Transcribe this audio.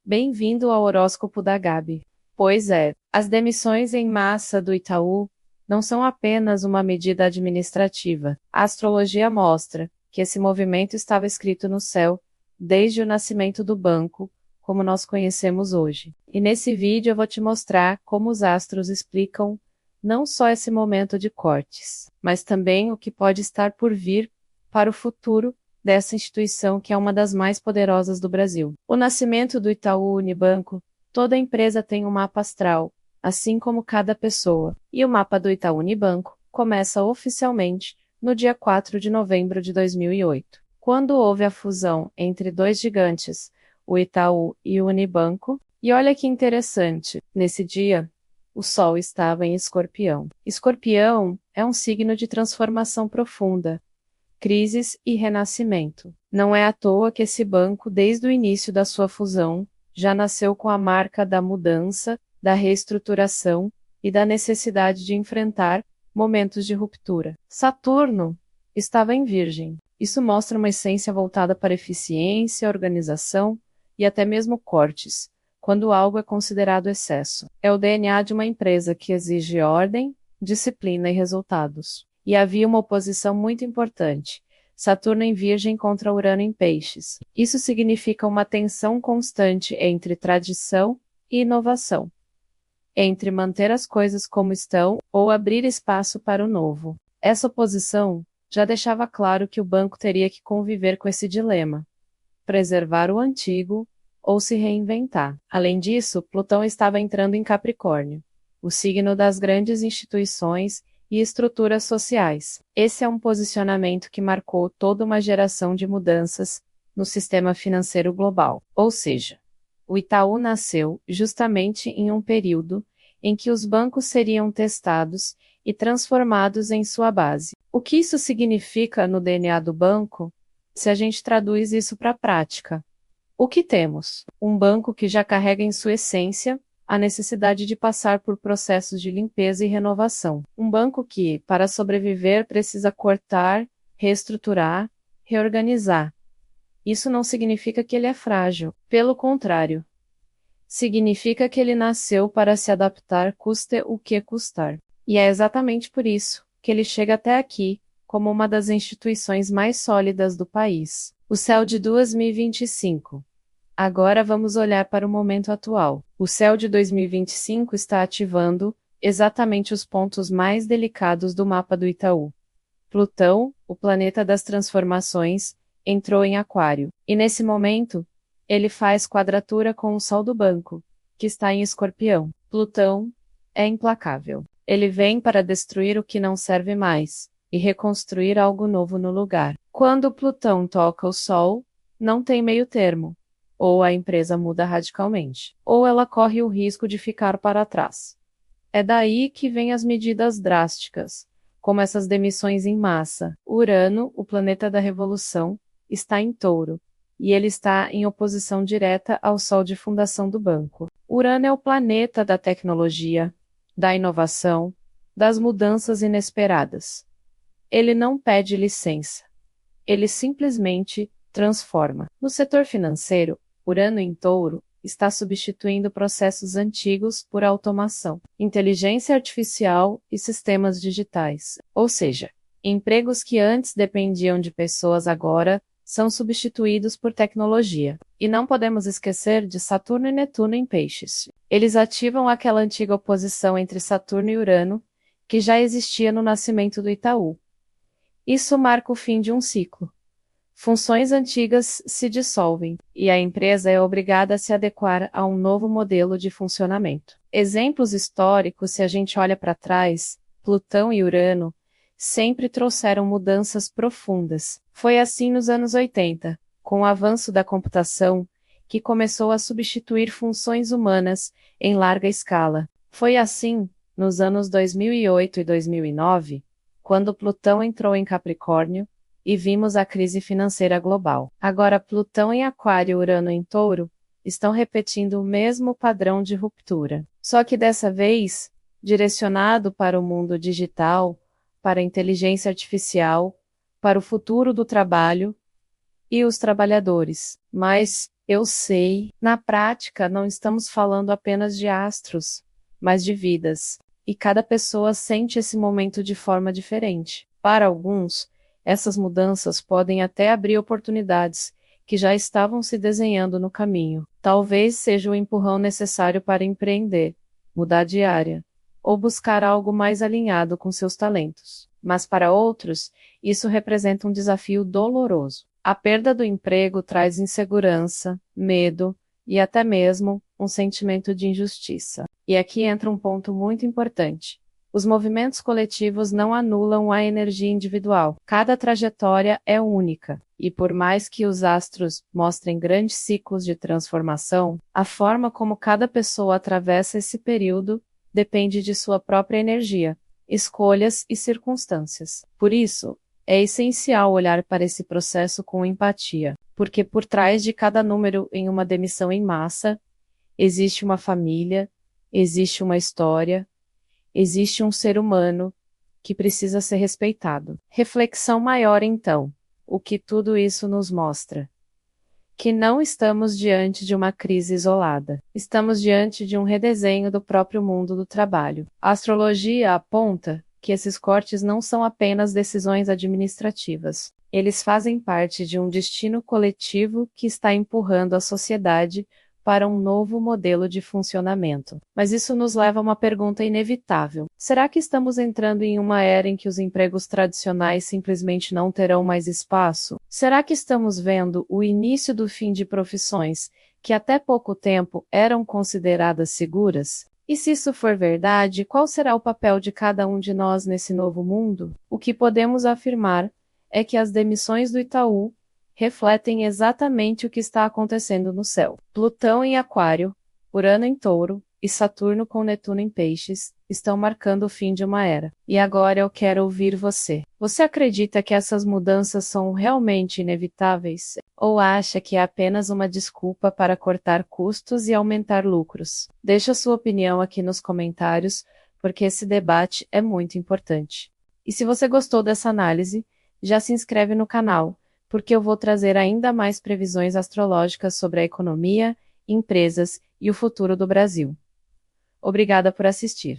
Bem-vindo ao horóscopo da Gabi. Pois é, as demissões em massa do Itaú não são apenas uma medida administrativa. A astrologia mostra que esse movimento estava escrito no céu desde o nascimento do banco, como nós conhecemos hoje. E nesse vídeo eu vou te mostrar como os astros explicam não só esse momento de cortes, mas também o que pode estar por vir para o futuro dessa instituição que é uma das mais poderosas do Brasil. O nascimento do Itaú Unibanco, toda empresa tem um mapa astral, assim como cada pessoa, e o mapa do Itaú Unibanco começa oficialmente no dia 4 de novembro de 2008, quando houve a fusão entre dois gigantes, o Itaú e o Unibanco, e olha que interessante, nesse dia, o Sol estava em Escorpião. Escorpião é um signo de transformação profunda, crises e renascimento. Não é à toa que esse banco, desde o início da sua fusão, já nasceu com a marca da mudança, da reestruturação e da necessidade de enfrentar momentos de ruptura. Saturno estava em Virgem. Isso mostra uma essência voltada para eficiência, organização e até mesmo cortes, quando algo é considerado excesso. É o DNA de uma empresa que exige ordem, disciplina e resultados. E havia uma oposição muito importante. Saturno em Virgem contra Urano em Peixes. Isso significa uma tensão constante entre tradição e inovação, entre manter as coisas como estão ou abrir espaço para o novo. Essa oposição já deixava claro que o banco teria que conviver com esse dilema: preservar o antigo ou se reinventar. Além disso, Plutão estava entrando em Capricórnio, o signo das grandes instituições e estruturas sociais. Esse é um posicionamento que marcou toda uma geração de mudanças no sistema financeiro global. Ou seja, o Itaú nasceu justamente em um período em que os bancos seriam testados e transformados em sua base. O que isso significa no DNA do banco, se a gente traduz isso para a prática? O que temos? Um banco que já carrega em sua essência a necessidade de passar por processos de limpeza e renovação. Um banco que, para sobreviver, precisa cortar, reestruturar, reorganizar. Isso não significa que ele é frágil. Pelo contrário, significa que ele nasceu para se adaptar, custe o que custar. E é exatamente por isso que ele chega até aqui, como uma das instituições mais sólidas do país. O céu de 2025. Agora vamos olhar para o momento atual. O céu de 2025 está ativando exatamente os pontos mais delicados do mapa do Itaú. Plutão, o planeta das transformações, entrou em Aquário, e nesse momento, ele faz quadratura com o Sol do banco, que está em Escorpião. Plutão é implacável. Ele vem para destruir o que não serve mais e reconstruir algo novo no lugar. Quando Plutão toca o Sol, não tem meio termo. Ou a empresa muda radicalmente, ou ela corre o risco de ficar para trás. É daí que vêm as medidas drásticas, como essas demissões em massa. Urano, o planeta da revolução, está em Touro, e ele está em oposição direta ao Sol de fundação do banco. Urano é o planeta da tecnologia, da inovação, das mudanças inesperadas. Ele não pede licença. Ele simplesmente transforma. No setor financeiro, Urano em Touro está substituindo processos antigos por automação, inteligência artificial e sistemas digitais. Ou seja, empregos que antes dependiam de pessoas agora são substituídos por tecnologia. E não podemos esquecer de Saturno e Netuno em Peixes. Eles ativam aquela antiga oposição entre Saturno e Urano, que já existia no nascimento do Itaú. Isso marca o fim de um ciclo. Funções antigas se dissolvem, e a empresa é obrigada a se adequar a um novo modelo de funcionamento. Exemplos históricos, se a gente olha para trás, Plutão e Urano sempre trouxeram mudanças profundas. Foi assim nos anos 80, com o avanço da computação, que começou a substituir funções humanas em larga escala. Foi assim, nos anos 2008 e 2009, quando Plutão entrou em Capricórnio, e vimos a crise financeira global. Agora Plutão em Aquário e Urano em Touro estão repetindo o mesmo padrão de ruptura. Só que dessa vez, direcionado para o mundo digital, para a inteligência artificial, para o futuro do trabalho e os trabalhadores. Mas, Eu sei, na prática, não estamos falando apenas de astros, mas de vidas. E cada pessoa sente esse momento de forma diferente. Para alguns, essas mudanças podem até abrir oportunidades que já estavam se desenhando no caminho. Talvez seja o empurrão necessário para empreender, mudar de área, ou buscar algo mais alinhado com seus talentos. Mas para outros, isso representa um desafio doloroso. A perda do emprego traz insegurança, medo e até mesmo um sentimento de injustiça. E aqui entra um ponto muito importante. Os movimentos coletivos não anulam a energia individual. Cada trajetória é única. E por mais que os astros mostrem grandes ciclos de transformação, a forma como cada pessoa atravessa esse período depende de sua própria energia, escolhas e circunstâncias. Por isso, é essencial olhar para esse processo com empatia, porque por trás de cada número em uma demissão em massa, existe uma família, existe uma história, existe um ser humano que precisa ser respeitado. Reflexão maior então. O que tudo isso nos mostra? Que não estamos diante de uma crise isolada. Estamos diante de um redesenho do próprio mundo do trabalho. A astrologia aponta que esses cortes não são apenas decisões administrativas. Eles fazem parte de um destino coletivo que está empurrando a sociedade para um novo modelo de funcionamento. Mas isso nos leva a uma pergunta inevitável. Será que estamos entrando em uma era em que os empregos tradicionais simplesmente não terão mais espaço? Será que estamos vendo o início do fim de profissões que até pouco tempo eram consideradas seguras? E se isso for verdade, qual será o papel de cada um de nós nesse novo mundo? O que podemos afirmar é que as demissões do Itaú refletem exatamente o que está acontecendo no céu. Plutão em Aquário, Urano em Touro e Saturno com Netuno em Peixes estão marcando o fim de uma era. E agora eu quero ouvir você. Você acredita que essas mudanças são realmente inevitáveis? Ou acha que é apenas uma desculpa para cortar custos e aumentar lucros? Deixe a sua opinião aqui nos comentários, porque esse debate é muito importante. E se você gostou dessa análise, já se inscreve no canal, porque eu vou trazer ainda mais previsões astrológicas sobre a economia, empresas e o futuro do Brasil. Obrigada por assistir.